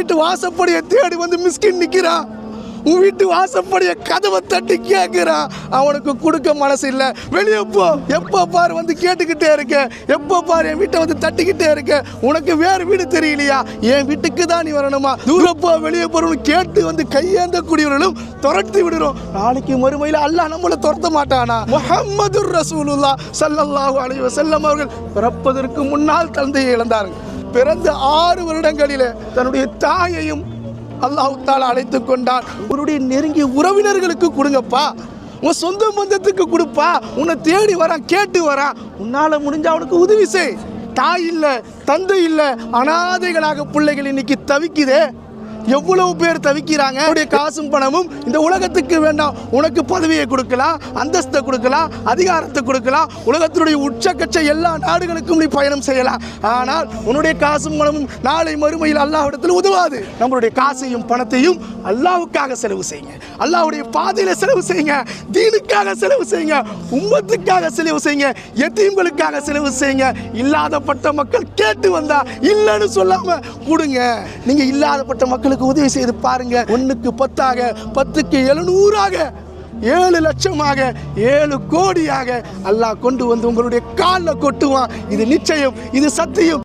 வீட்டு வாசப்படியை தேடி வந்து மிஸ்கின் நிற்கிறான். உன் வீட்டு வாசப்படிய கதவை தட்டி கேட்கிறான். அவனுக்கு கொடுக்க மனசு இல்லை. வெளியே போ. எப்போ பாரு வந்து கேட்டுக்கிட்டே இருக்க, எப்போ பாரு என் வீட்டை வந்து தட்டிக்கிட்டே இருக்க. உனக்கு வேறு வீடு தெரியலையா? என் வீட்டுக்கு தான் நீ வரணுமா? தூரப்போ வெளியே போறவனு கேட்டு வந்து கையேந்தக்கூடியவர்களும் துரத்தி விடுறோம். நாளைக்கு மறுமையில் அல்லாஹ் நம்மளை துரத்த மாட்டானா? முஹம்மது ரசூலுல்லாஹ் ஸல்லல்லாஹு அலைஹி வஸல்லம் அவர்கள் பிறப்பதற்கு முன்னால் தந்தையை இழந்தார்கள். பிறந்த 6 வருடங்களிலே தன்னுடைய தாயையும் அல்லாஹ் தஆலா அழைத்து கொண்டார். உன்னுடைய நெருங்கிய உறவினர்களுக்கு கொடுங்கப்பா, உன் சொந்த பந்தத்துக்கு கொடுப்பா. உன்னை தேடி வரான், கேட்டு வரான். உன்னால முடிஞ்ச அவனுக்கு உதவி செய். தாய் இல்லை, தந்தை இல்லை, அனாதைகளாக பிள்ளைகள் இன்னைக்கு தவிக்குதே. எவ்வளவு பேர் தவிக்கிறாங்க. உன்னுடைய காசும் பணமும் இந்த உலகத்துக்கு வேண்டாம். உனக்கு பதவியை கொடுக்கலாம், அந்தஸ்தை கொடுக்கலாம், அதிகாரத்தை கொடுக்கலாம், உலகத்தினுடைய உச்சக்கட்ச எல்லா நாடுகளுக்கும் நீ பயணம் செய்யலாம். ஆனால் உன்னுடைய காசும் பணமும் நாளை மறுமையில் அல்லாஹ்விடத்தில் உதவாது. நம்மளுடைய காசையும் பணத்தையும் அல்லாஹ்வுக்காக செலவு செய்யுங்க. அல்லாஹ்வுடைய பாதையில செலவு செய்யுங்க. தீனுக்காக செலவு செய்யுங்க. உம்மத்துக்காக செலவு செய்யுங்க. யதீம்களுக்காக செலவு செய்யுங்க. இல்லாதப்பட்ட மக்கள் கேட்டு வந்தா இல்லைன்னு சொல்லாம கொடுங்க. நீங்க இல்லாதப்பட்ட மக்களுக்கு உதவி செய்து பாருங்க. 1க்கு 10ஆக, 10க்கு 700ஆக, 7 லட்சமாக, 7 கோடியாக அல்லாஹ் கொண்டு வந்து உங்களுடைய காலில் கொட்டுவான். இது நிச்சயம், இது சத்தியம்.